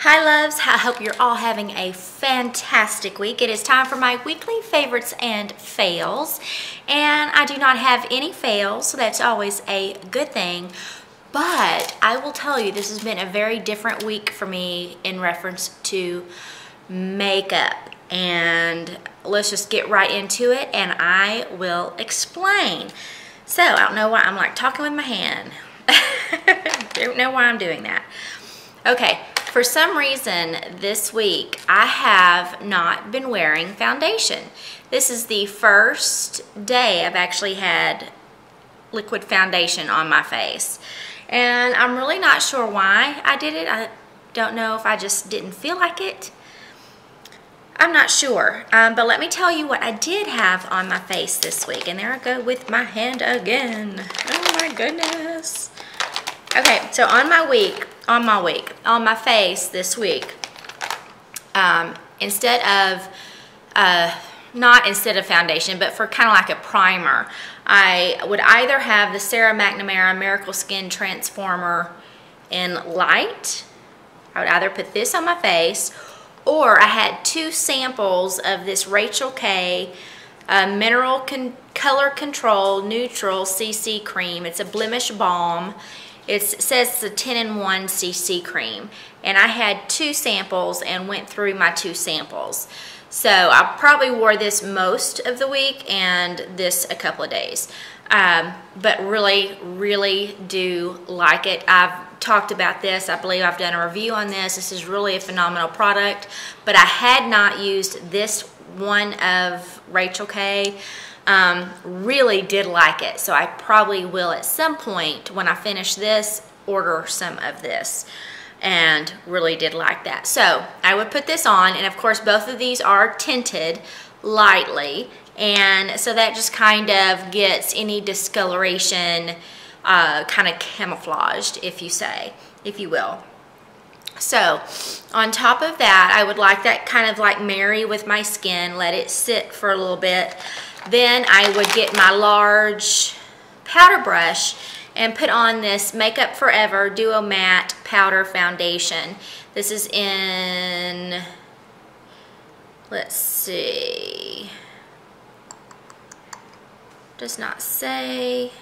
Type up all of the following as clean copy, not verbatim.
Hi loves, I hope you're all having a fantastic week. It is time for my weekly favorites and fails. And I do not have any fails, so that's always a good thing. But I will tell you, this has been a very different week for me in reference to makeup. And let's just get right into it and I will explain. So, I don't know why I'm like talking with my hand. Don't know why I'm doing that. Okay, for some reason this week I have not been wearing foundation. This is the first day I've actually had liquid foundation on my face. And I'm really not sure why I did it. I don't know if I just didn't feel like it. I'm not sure, but let me tell you what I did have on my face this week. And there I go with my hand again. Oh my goodness. Okay, so on my face this week, instead of foundation, but for kind of like a primer, I would either have the Sarah McNamara Miracle Skin Transformer in light. I would either put this on my face, or I had two samples of this Rachel K Mineral Color Control Neutral CC Cream. It's a blemish balm. It says it's a 10-in-1 CC cream. And I had two samples and went through my two samples. So I probably wore this most of the week and this a couple of days. But really do like it. I've talked about this. I believe I've done a review on this. This is really a phenomenal product. But I had not used this one of Rachel K. Really did like it. So I probably will at some point when I finish this order some of this. And really did like that. So I would put this on, and of course both of these are tinted lightly, and so that just kind of gets any discoloration kind of camouflaged, if you will. So on top of that, I would like that kind of like marry with my skin, let it sit for a little bit. Then I would get my large powder brush and put on this Makeup Forever Duo Matte Powder Foundation. This is in, let's see, does not say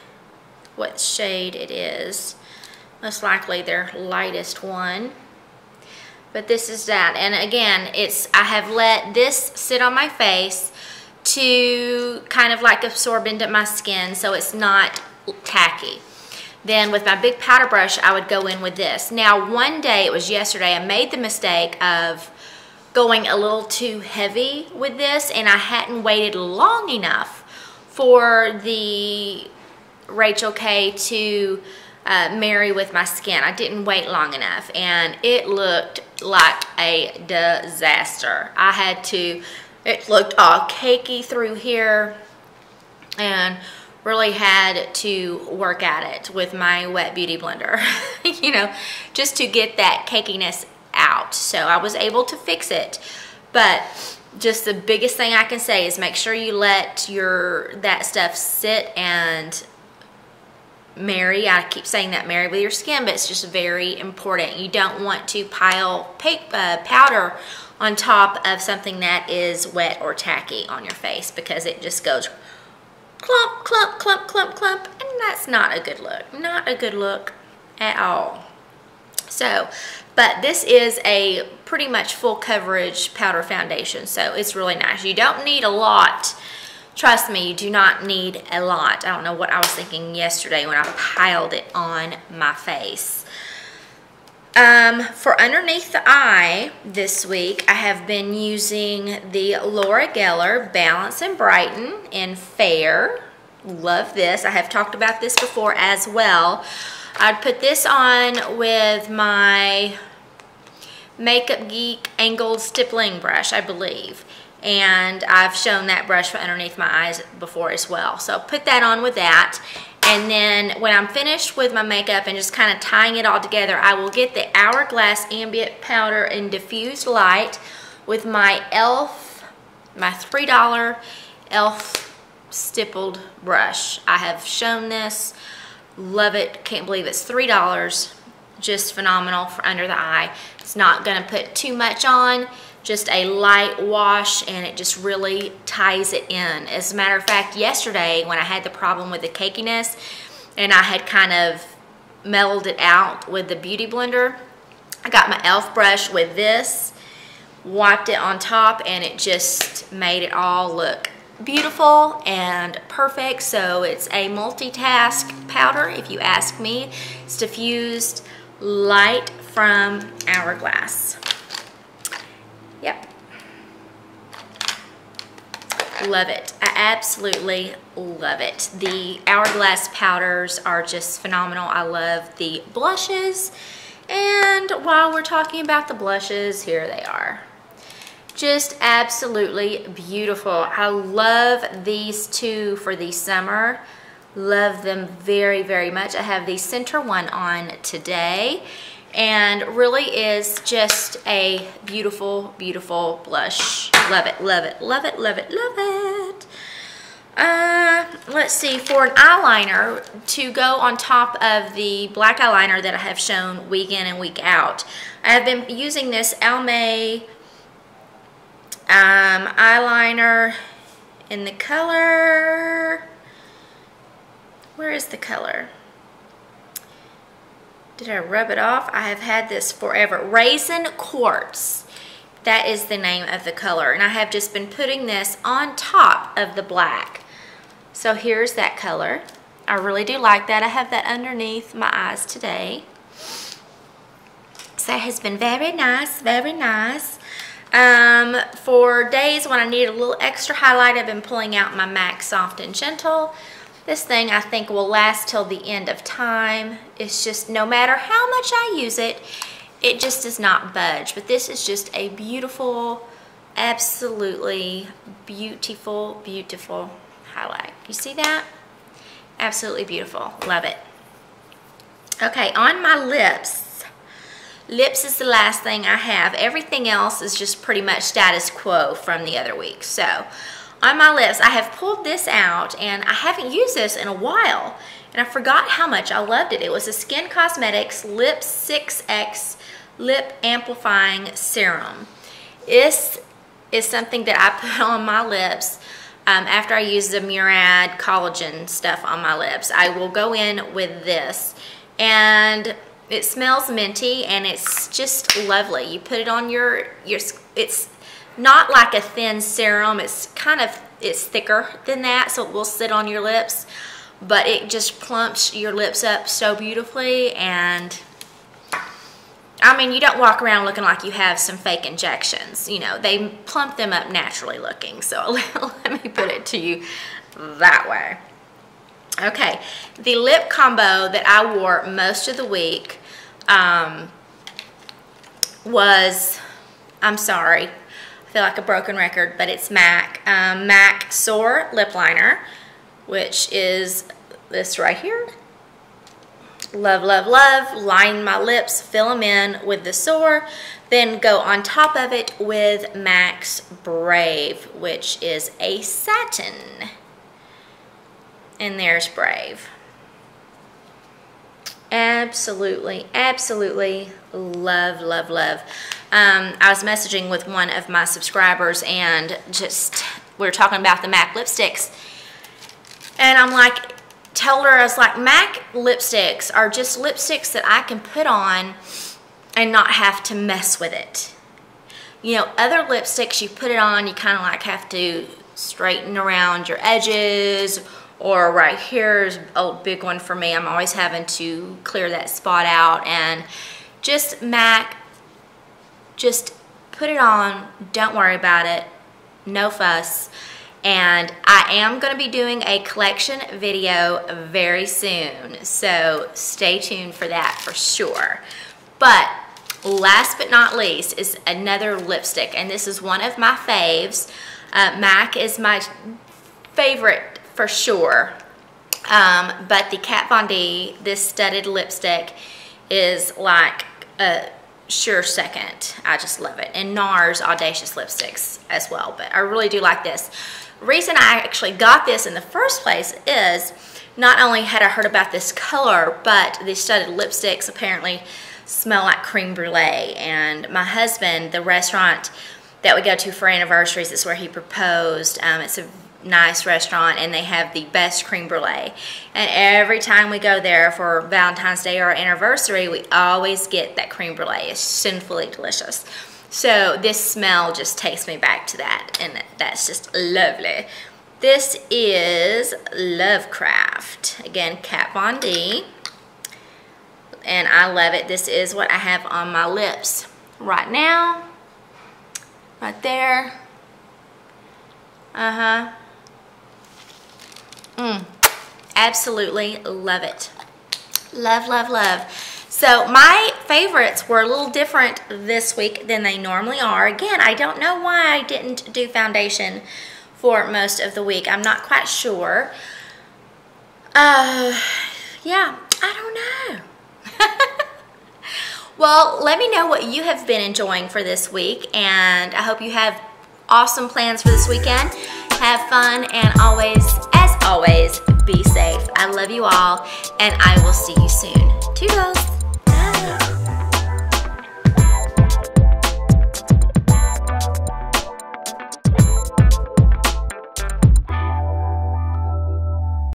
what shade it is. Most likely their lightest one. But this is that. And again, I have let this sit on my face to kind of like absorb into my skin so it's not tacky. Then with my big powder brush, I would go in with this. Now, one day, it was yesterday, I made the mistake of going a little too heavy with this, and I hadn't waited long enough for the Rachel K to marry with my skin. I didn't wait long enough, and it looked like a disaster. It looked all cakey through here, and really had to work at it with my wet beauty blender, you know, just to get that cakiness out. So I was able to fix it, but just the biggest thing I can say is make sure you let that stuff sit and marry. I keep saying that, marry with your skin, but it's just very important. You don't want to pile powder on top of something that is wet or tacky on your face, because it just goes clump, clump, clump, clump, clump, and that's not a good look. Not a good look at all. So, but this is a pretty much full coverage powder foundation, so it's really nice. You don't need a lot. Trust me, you do not need a lot. I don't know what I was thinking yesterday when I piled it on my face. For underneath the eye this week, I have been using the Laura Geller Balance and Brighten in Fair. Love this. I have talked about this before as well. I'd put this on with my Makeup Geek angled stippling brush, I believe. And I've shown that brush for underneath my eyes before as well. So put that on with that. And then when I'm finished with my makeup and just kind of tying it all together, I will get the Hourglass Ambient Powder in Diffused Light with my my $3 e.l.f. stippled brush. I have shown this. Love it. Can't believe it's $3. just phenomenal for under the eye. It's not gonna put too much on, just a light wash, and it just really ties it in. As a matter of fact, yesterday when I had the problem with the cakiness and I had kind of mellowed it out with the Beauty Blender, I got my e.l.f. brush with this, wiped it on top, and it just made it all look beautiful and perfect. So it's a multitask powder, if you ask me. It's diffused light from Hourglass. Yep. Love it. I absolutely love it. The Hourglass powders are just phenomenal. I love the blushes. And while we're talking about the blushes, here they are. Just absolutely beautiful. I love these two for the summer. Love them very, very much. I have the center one on today, and really is just a beautiful, beautiful blush. Love it, love it, love it, love it, love it. Let's see, for an eyeliner to go on top of the black eyeliner that I have shown week in and week out, I have been using this Almay eyeliner in the color, where is the color? Did I rub it off? I have had this forever. Raisin Quartz. That is the name of the color. And I have just been putting this on top of the black. So here's that color. I really do like that. I have that underneath my eyes today. So that has been very nice, very nice. For days when I need a little extra highlight, I've been pulling out my MAC Soft and Gentle. This thing I think will last till the end of time. It's just, no matter how much I use it, it just does not budge. But this is just a beautiful, absolutely beautiful, beautiful highlight. You see that? Absolutely beautiful. Love it. Okay, on my lips. Lips is the last thing I have. Everything else is just pretty much status quo from the other week. So, on my lips, I have pulled this out, and I haven't used this in a while, and I forgot how much I loved it. It was a Skin Cosmetics Lip 6X Lip Amplifying Serum. This is something that I put on my lips after I use the Murad collagen stuff on my lips. I will go in with this, and it smells minty, and it's just lovely. You put it on your it's not like a thin serum. It's thicker than that, so it will sit on your lips, but it just plumps your lips up so beautifully. And I mean, you don't walk around looking like you have some fake injections. You know, they plump them up naturally looking. So let me put it to you that way. Okay, the lip combo that I wore most of the week was, I'm sorry, I feel like a broken record, but it's MAC. MAC Soar Lip Liner, which is this right here. Love, love, love. Line my lips, fill them in with the Soar, then go on top of it with MAC's Brave, which is a satin. And there's Brave. Absolutely, absolutely love, love, love. I was messaging with one of my subscribers, and just, we were talking about the MAC lipsticks. And I'm like, told her, I was like, MAC lipsticks are just lipsticks that I can put on and not have to mess with it. You know, other lipsticks, you put it on, you kind of like have to straighten around your edges, or right here is a big one for me. I'm always having to clear that spot out. And just MAC, just put it on, don't worry about it, no fuss. And I am going to be doing a collection video very soon, so stay tuned for that for sure. But last but not least is another lipstick, and this is one of my faves. MAC is my favorite for sure, but the Kat Von D, this studded lipstick, is like a sure second. I just love it. And NARS Audacious lipsticks as well, but I really do like this. The reason I actually got this in the first place is not only had I heard about this color, but the studded lipsticks apparently smell like creme brulee. And my husband, the restaurant that we go to for anniversaries, is where he proposed. It's a nice restaurant, and they have the best creme brulee. And every time we go there for Valentine's Day or our anniversary, we always get that creme brulee. It's sinfully delicious. So this smell just takes me back to that, and that's just lovely. This is Lovecraft. Again, Kat Von D. And I love it. This is what I have on my lips right now. Right there. Absolutely love it. Love, love, love. So my favorites were a little different this week than they normally are. Again, I don't know why I didn't do foundation for most of the week. I'm not quite sure. Yeah, I don't know. Well, let me know what you have been enjoying for this week, and I hope you have awesome plans for this weekend. Have fun, and always, as always, be safe. I love you all, and I will see you soon. Toodles!